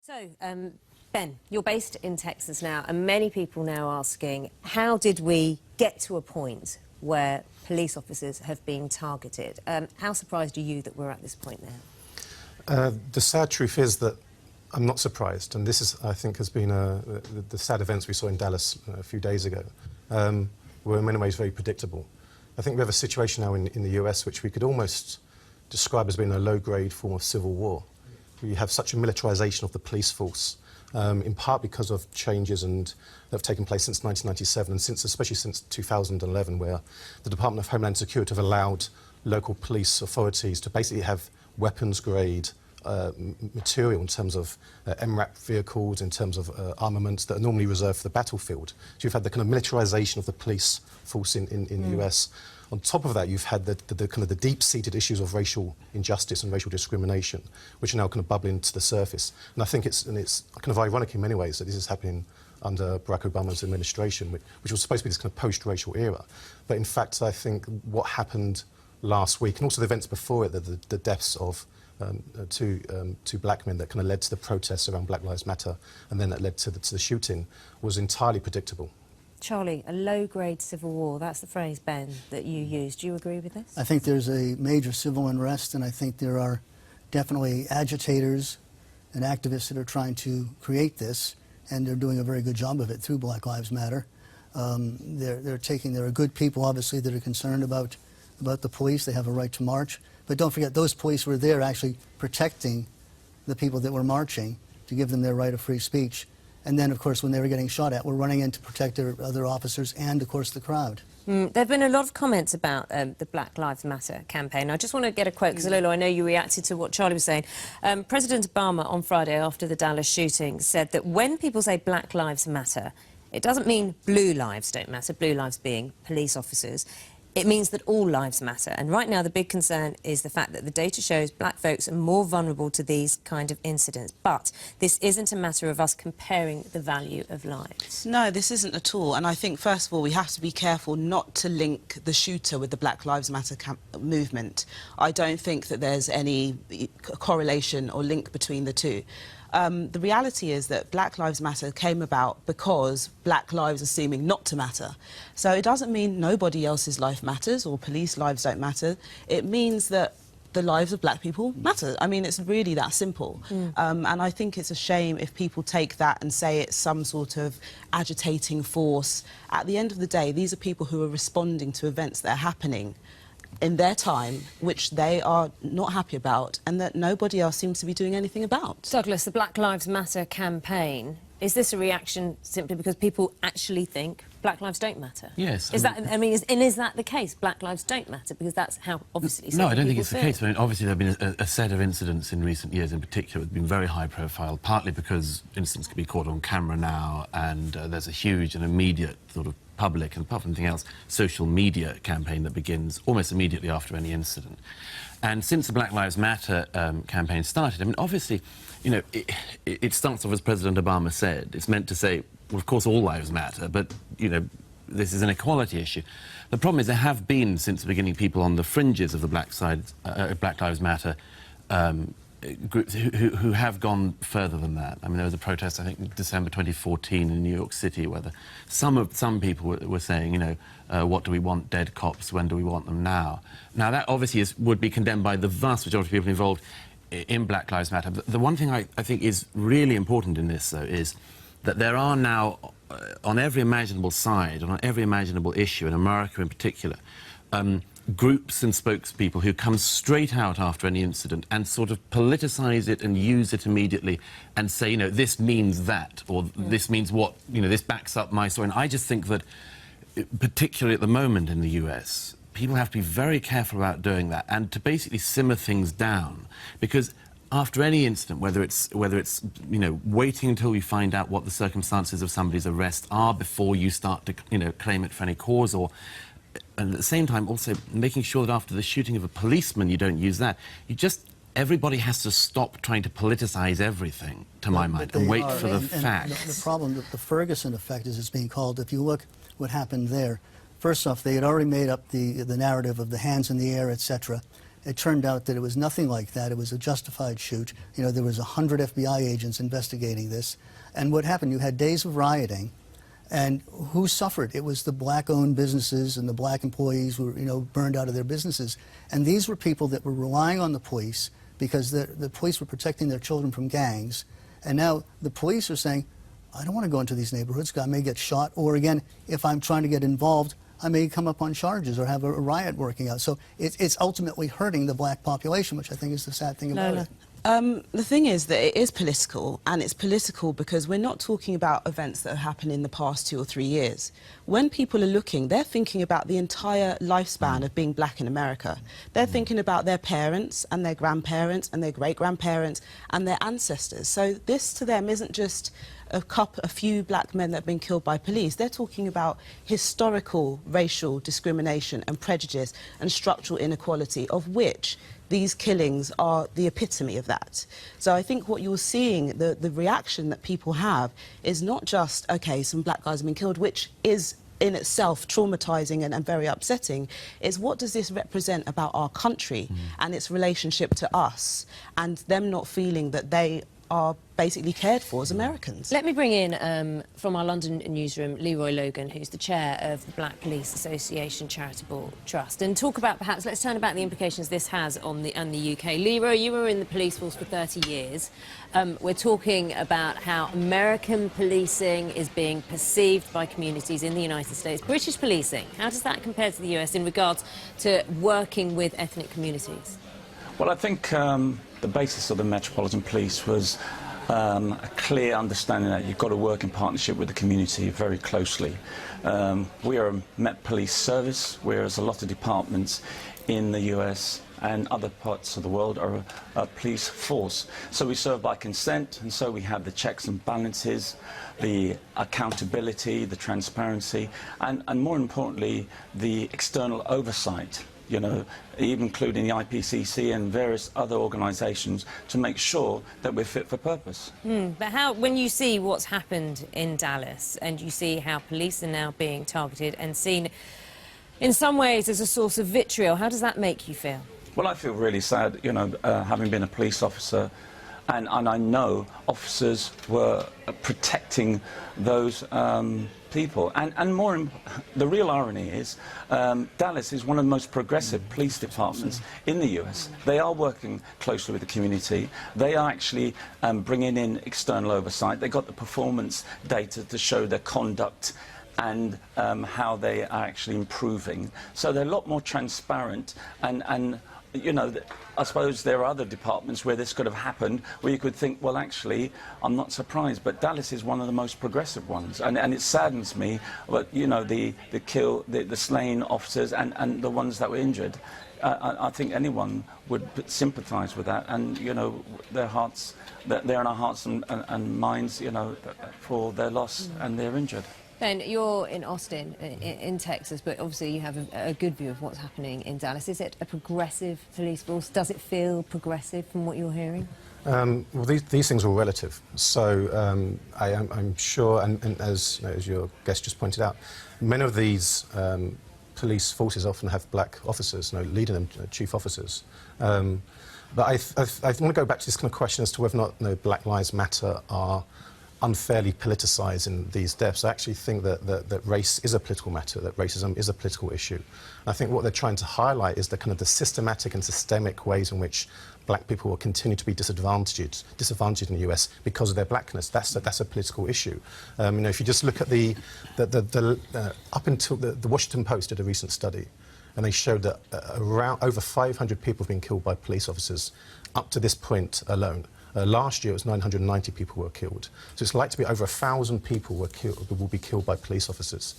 So, Ben, you're based in Texas now, and many people now asking, how did we get to a point where police officers have been targeted? How surprised are you that we're at this point now? The sad truth is that I'm not surprised, and this is, I think, has been the sad events we saw in Dallas a few days ago were in many ways very predictable. I think we have a situation now in the US which we could almost describe as being a low-grade form of civil war. We have such a militarisation of the police force, in part because of changes that have taken place since 1997 and especially since 2011, where the Department of Homeland Security have allowed local police authorities to basically have weapons-grade material in terms of MRAP vehicles, in terms of armaments that are normally reserved for the battlefield. So you've had the kind of militarisation of the police force in the US. On top of that, you've had the kind of the deep-seated issues of racial injustice and racial discrimination, which are now kind of bubbling to the surface. And I think it's kind of ironic in many ways that this is happening under Barack Obama's administration, which was supposed to be this kind of post-racial era. But in fact, I think what happened last week, and also the events before it, the deaths of two black men that kind of led to the protests around Black Lives Matter, and then that led to the shooting, was entirely predictable. Charlie, a low-grade civil war, that's the phrase, Ben, that you used. Do you agree with this? I think there's a major civil unrest, and I think there are definitely agitators and activists that are trying to create this, and they're doing a very good job of it through Black Lives Matter. There are good people, obviously, that are concerned about the police. They have a right to march. But don't forget, those police were there actually protecting the people that were marching to give them their right of free speech. And then, of course, when they were getting shot at, were running in to protect their other officers and, of course, the crowd. There have been a lot of comments about the Black Lives Matter campaign. I just want to get a quote, because, Lolo, I know you reacted to what Charlie was saying. President Obama, on Friday, after the Dallas shooting, said that when people say Black Lives Matter, it doesn't mean blue lives don't matter, blue lives being police officers. It means that all lives matter. And right now, the big concern is the fact that the data shows black folks are more vulnerable to these kind of incidents. But this isn't a matter of us comparing the value of lives. No, this isn't at all. And I think, first of all, we have to be careful not to link the shooter with the Black Lives Matter movement. I don't think that there's any correlation or link between the two. The reality is that Black Lives Matter came about because black lives are seeming not to matter. So it doesn't mean nobody else's life matters or police lives don't matter. It means that the lives of black people matter. I mean, it's really that simple. And I think it's a shame if people take that and say it's some sort of agitating force. At the end of the day, these are people who are responding to events that are happening in their time, which they are not happy about, and that nobody else seems to be doing anything about. Douglas, the Black Lives Matter campaign, is this a reaction simply because people actually think black lives don't matter? Yes. Is that the case? Black lives don't matter? Because that's how, obviously, No, I don't think it's feel. the case. I mean, obviously, there have been a set of incidents in recent years in particular that have been very high profile, partly because incidents can be caught on camera now, and there's a huge and immediate sort of public, and apart from anything else, social media campaign that begins almost immediately after any incident. And since the Black Lives Matter campaign started, I mean, obviously, you know, it starts off, as President Obama said, it's meant to say, well, of course, all lives matter, but, you know, this is an equality issue. The problem is there have been, since the beginning, people on the fringes of the Black Lives Matter groups who have gone further than that. I mean, there was a protest, I think, in December 2014 in New York City, where some people were saying, you know, what do we want, dead cops, when do we want them now? Now, that obviously would be condemned by the vast majority of people involved in Black Lives Matter. But the one thing I think is really important in this, though, is that there are now, on every imaginable side, on every imaginable issue, in America in particular, groups and spokespeople who come straight out after any incident and sort of politicise it and use it immediately and say, you know, this means that, or this means what, you know, this backs up my story. And I just think that, particularly at the moment in the US, people have to be very careful about doing that and to basically simmer things down, because after any incident, whether it's you know, waiting until you find out what the circumstances of somebody's arrest are before you start to, you know, claim it for any cause, or and at the same time also making sure that after the shooting of a policeman you don't use that. Everybody has to stop trying to politicise everything, to my mind, and wait for the facts. The problem that the Ferguson effect, as it's being called, if you look what happened there, first off, they had already made up the narrative of the hands in the air, etc., It turned out that it was nothing like that. It was a justified shoot. You know, there was 100 FBI agents investigating this. And what happened, you had days of rioting, and who suffered? It was the black-owned businesses and the black employees who were, you know, burned out of their businesses. And these were people that were relying on the police because the police were protecting their children from gangs. And now the police are saying, I don't want to go into these neighborhoods. I may get shot. Or again, if I'm trying to get involved, I may come up on charges or have a riot working out. So it's ultimately hurting the black population, which I think is the sad thing about it. The thing is that it is political, and it's political because we're not talking about events that have happened in the past 2 or 3 years. When people are looking, they're thinking about the entire lifespan of being black in America. They're thinking about their parents and their grandparents and their great-grandparents and their ancestors. So this to them isn't just a few black men that have been killed by police. They're talking about historical racial discrimination and prejudice and structural inequality, of which these killings are the epitome of that. So I think what you're seeing, the reaction that people have, is not just, OK, some black guys have been killed, which is in itself traumatizing and very upsetting, is what does this represent about our country and its relationship to us, and them not feeling that they are basically cared for as Americans. Let me bring in, from our London newsroom, Leroy Logan, who's the chair of the Black Police Association Charitable Trust, and talk about, perhaps, let's turn about the implications this has on the UK. Leroy, you were in the police force for 30 years. We're talking about how American policing is being perceived by communities in the United States. British policing, how does that compare to the US in regards to working with ethnic communities? Well, I think the basis of the Metropolitan Police was a clear understanding that you've got to work in partnership with the community very closely. We are a Met Police service, whereas a lot of departments in the US and other parts of the world are a police force. So we serve by consent, and so we have the checks and balances, the accountability, the transparency, and more importantly, the external oversight, you know, even including the IPCC and various other organisations, to make sure that we're fit for purpose. But how, when you see what's happened in Dallas and you see how police are now being targeted and seen in some ways as a source of vitriol, how does that make you feel? Well, I feel really sad, you know, having been a police officer, and I know officers were protecting those people. And more, the real irony is Dallas is one of the most progressive police departments in the US. They are working closely with the community. They are actually bringing in external oversight. They got the performance data to show their conduct and how they are actually improving. So they're a lot more transparent, and you know, I suppose there are other departments where this could have happened, where you could think, well, actually, I'm not surprised, but Dallas is one of the most progressive ones, and it saddens me. But you know, the slain officers and the ones that were injured, I think anyone would sympathise with that, and you know, their hearts, they're in our hearts and minds, you know, for their loss and they're injured. Ben, you're in Austin, in Texas, but obviously you have a good view of what's happening in Dallas. Is it a progressive police force? Does it feel progressive from what you're hearing? Well, these things are relative. So I'm sure, and as, you know, as your guest just pointed out, many of these police forces often have black officers, you know, leading them, chief officers. But I want to go back to this kind of question as to whether or not, you know, Black Lives Matter are unfairly politicised in these deaths. I actually think that race is a political matter, that racism is a political issue. And I think what they're trying to highlight is the kind of the systematic and systemic ways in which black people will continue to be disadvantaged in the US because of their blackness. That's a political issue. You know, if you just look at up until the Washington Post did a recent study, and they showed that around over 500 people have been killed by police officers up to this point alone. Last year, it was 990 people were killed. So it's likely to be over 1,000 people will be killed by police officers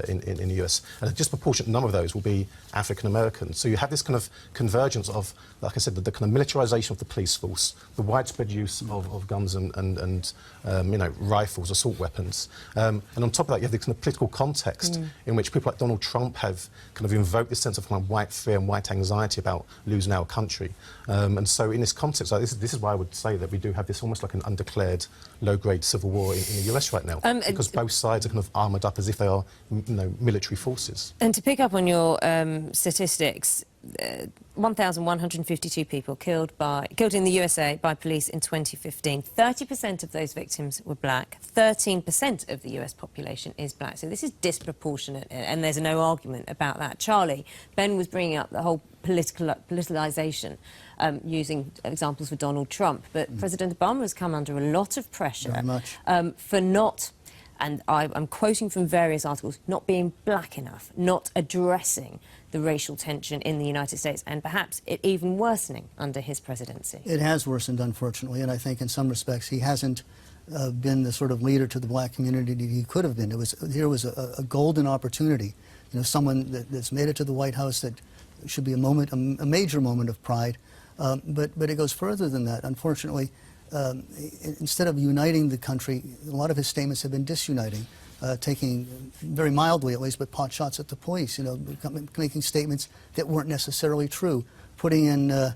in the US. And a disproportionate number of those will be African Americans. So you have this kind of convergence of, like I said, the kind of militarization of the police force, the widespread use of guns and you know, rifles, assault weapons. And on top of that, you have the kind of political context in which people like Donald Trump have kind of invoked this sense of kind of white fear and white anxiety about losing our country. And so in this context, this is why I would say that we do have this almost like an undeclared low-grade civil war in the US right now, because both sides are kind of armoured up as if they are, you know, military forces. And to pick up on your statistics, 1,152 people killed in the USA by police in 2015. 30% of those victims were black. 13% of the US population is black. So this is disproportionate, and there's no argument about that. Charlie, Ben was bringing up the whole politicalisation, using examples for Donald Trump, but President Obama has come under a lot of pressure Very much. For not, and I'm quoting from various articles, not being black enough, not addressing the racial tension in the United States, and perhaps it even worsening under his presidency. It has worsened, unfortunately, and I think in some respects he hasn't been the sort of leader to the black community that he could have been. Here was a golden opportunity, you know, someone that's made it to the White House that should be a major moment of pride, but it goes further than that. Unfortunately, instead of uniting the country, a lot of his statements have been disuniting, taking, very mildly at least, but pot shots at the police, you know, making statements that weren't necessarily true, putting in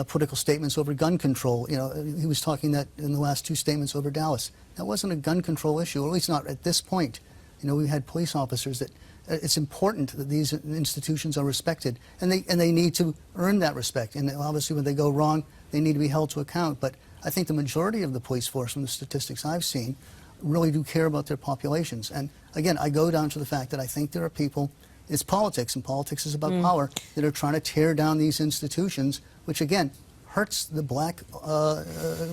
political statements over gun control. You know, he was talking that in the last 2 statements over Dallas. That wasn't a gun control issue, or at least not at this point. You know, we had police officers that it's important that these institutions are respected, and they need to earn that respect. And obviously, when they go wrong, they need to be held to account. But I think the majority of the police force, from the statistics I've seen, really do care about their populations. And again, I go down to the fact that I think there are people, it's politics, and politics is about power, that are trying to tear down these institutions, which again hurts the black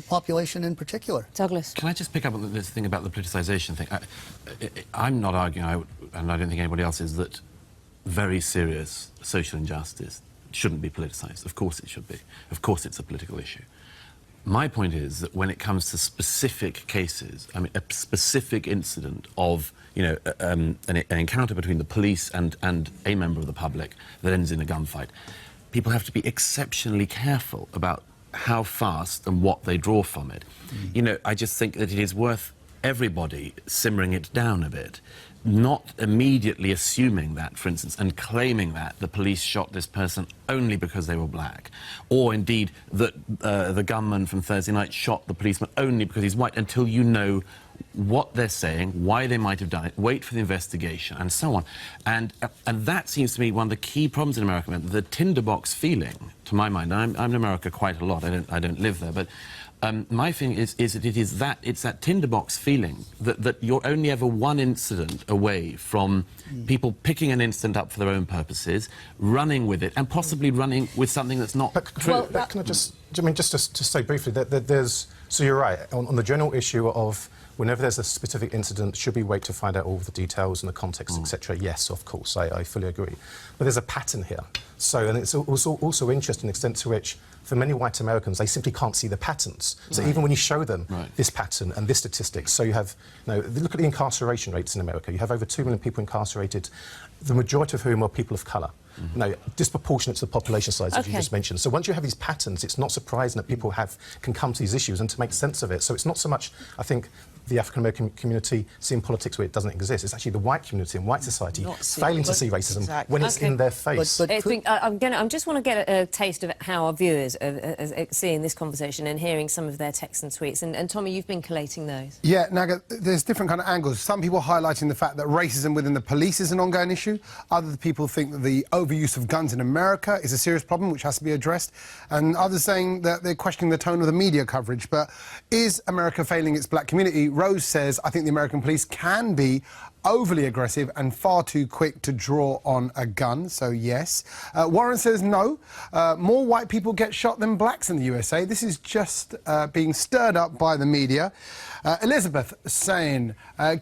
population in particular. Douglas. Can I just pick up on this thing about the politicisation thing? I'm not arguing, and I don't think anybody else is, that very serious social injustice shouldn't be politicised. Of course it should be. Of course it's a political issue. My point is that when it comes to specific cases, I mean, a specific incident of, you know, an encounter between the police and a member of the public that ends in a gunfight, people have to be exceptionally careful about how fast and what they draw from it. You know, I just think that it is worth everybody simmering it down a bit, not immediately assuming that, for instance, and claiming that the police shot this person only because they were black, or indeed that the gunman from Thursday night shot the policeman only because he's white, until you know what they're saying, why they might have done it, wait for the investigation, and so on. And that seems to me one of the key problems in America, the tinderbox feeling, to my mind. I'm in America quite a lot, I don't live there, but my thing is that it's that tinderbox feeling that you're only ever one incident away from people picking an incident up for their own purposes, running with it, and possibly running with something that's not true. Can I just to say briefly that there's, so you're right, on the general issue of whenever there's a specific incident, should we wait to find out all the details and the context, etc.? Yes, of course, I fully agree. But there's a pattern here. So, and it's also interesting the extent to which, for many white Americans, they simply can't see the patterns. So even when you show them this pattern and this statistics, so you have, you know, look at the incarceration rates in America. You have over 2 million people incarcerated, the majority of whom are people of colour. No, disproportionate to the population size, as you just mentioned. So once you have these patterns, it's not surprising that people can come to these issues and to make sense of it. So it's not so much, I think, the African-American community seeing politics where it doesn't exist. It's actually the white community and white society failing to see racism when it's in their face. I just want to get a taste of how our viewers are seeing this conversation and hearing some of their texts and tweets. And Tommy, you've been collating those. Yeah, Naga, there's different kind of angles. Some people highlighting the fact that racism within the police is an ongoing issue. Other people think that the overuse of guns in America is a serious problem which has to be addressed. And others saying that they're questioning the tone of the media coverage. But is America failing its black community? Rose says, I think the American police can be overly aggressive and far too quick to draw on a gun, so yes. Warren says no. More white people get shot than blacks in the USA. This is just being stirred up by the media. Elizabeth saying,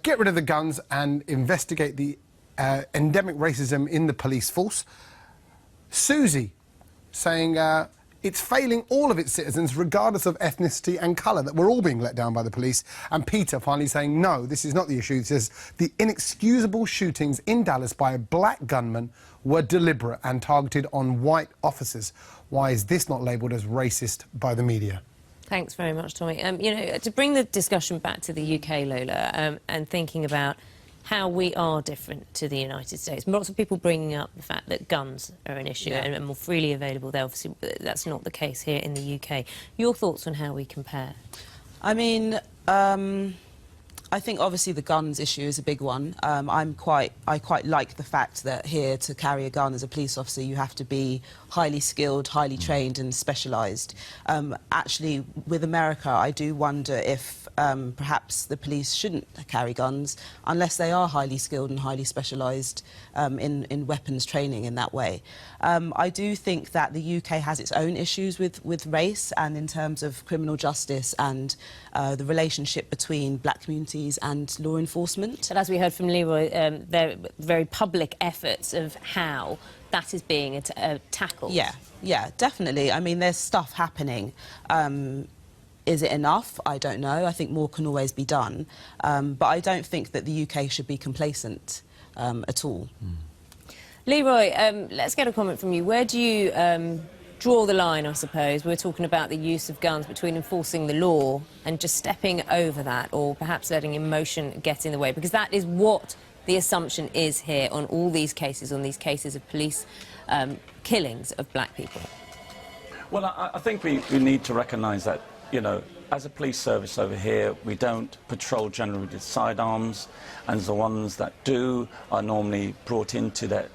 get rid of the guns and investigate the endemic racism in the police force. Susie saying, it's failing all of its citizens, regardless of ethnicity and colour, that we're all being let down by the police. And Peter finally saying, no, this is not the issue. He says the inexcusable shootings in Dallas by a black gunman were deliberate and targeted on white officers. Why is this not labelled as racist by the media? Thanks very much, Tommy. You know, to bring the discussion back to the UK, Lola, and thinking about how we are different to the United States. Lots of people bringing up the fact that guns are an issue and more freely available there. Obviously, that's not the case here in the UK. Your thoughts on how we compare? I mean, I think obviously the guns issue is a big one. I quite like the fact that here to carry a gun as a police officer you have to be highly skilled, highly trained and specialised. Actually, with America, I do wonder if perhaps the police shouldn't carry guns unless they are highly skilled and highly specialised in weapons training in that way. I do think that the UK has its own issues with race and in terms of criminal justice and the relationship between black communities and law enforcement. But as we heard from Leroy, there are very public efforts of how that is being tackled. Yeah, definitely. I mean, there's stuff happening. Is it enough? I don't know. I think more can always be done. But I don't think that the UK should be complacent at all. Leroy, let's get a comment from you. Where do you draw the line, I suppose? We're talking about the use of guns between enforcing the law and just stepping over that, or perhaps letting emotion get in the way, because that is what the assumption is here on all these cases, on these cases of police killings of black people. Well, I think we need to recognise that, you know, as a police service over here, we don't patrol generally with sidearms, and the ones that do are normally brought into that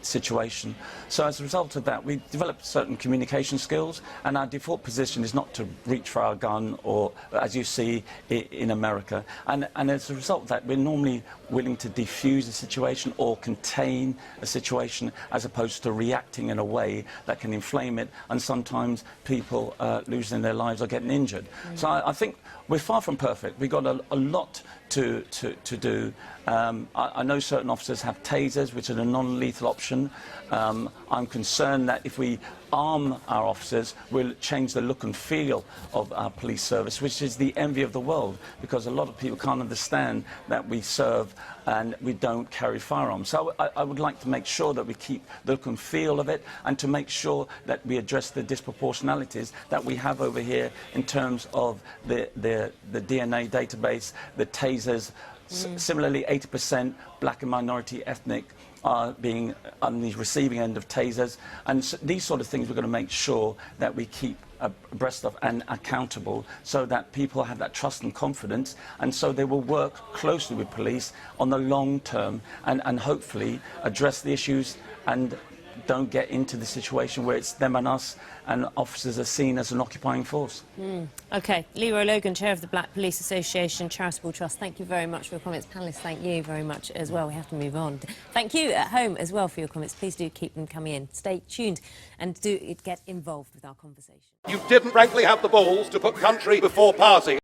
situation. So as a result of that, we developed certain communication skills, and our default position is not to reach for our gun, or as you see in America. And as a result of that, we're normally willing to defuse a situation or contain a situation, as opposed to reacting in a way that can inflame it, and sometimes people losing their lives or getting injured. So I think we're far from perfect. We've got a lot to do. I know certain officers have tasers, which are a non-lethal option. I'm concerned that if we arm our officers, we'll change the look and feel of our police service, which is the envy of the world, because a lot of people can't understand that we serve and we don't carry firearms. So I would like to make sure that we keep the look and feel of it, and to make sure that we address the disproportionalities that we have over here in terms of the DNA database, the tasers. Similarly, 80% black and minority ethnic are being on the receiving end of tasers, and so these sort of things we're going to make sure that we keep abreast of and accountable, so that people have that trust and confidence, and so they will work closely with police on the long term, and hopefully address the issues and don't get into the situation where it's them and us, and officers are seen as an occupying force. OK. Leroy Logan, Chair of the Black Police Association Charitable Trust, thank you very much for your comments. Panellists, thank you very much as well. We have to move on. Thank you at home as well for your comments. Please do keep them coming in. Stay tuned and do get involved with our conversation. You didn't frankly have the balls to put country before party.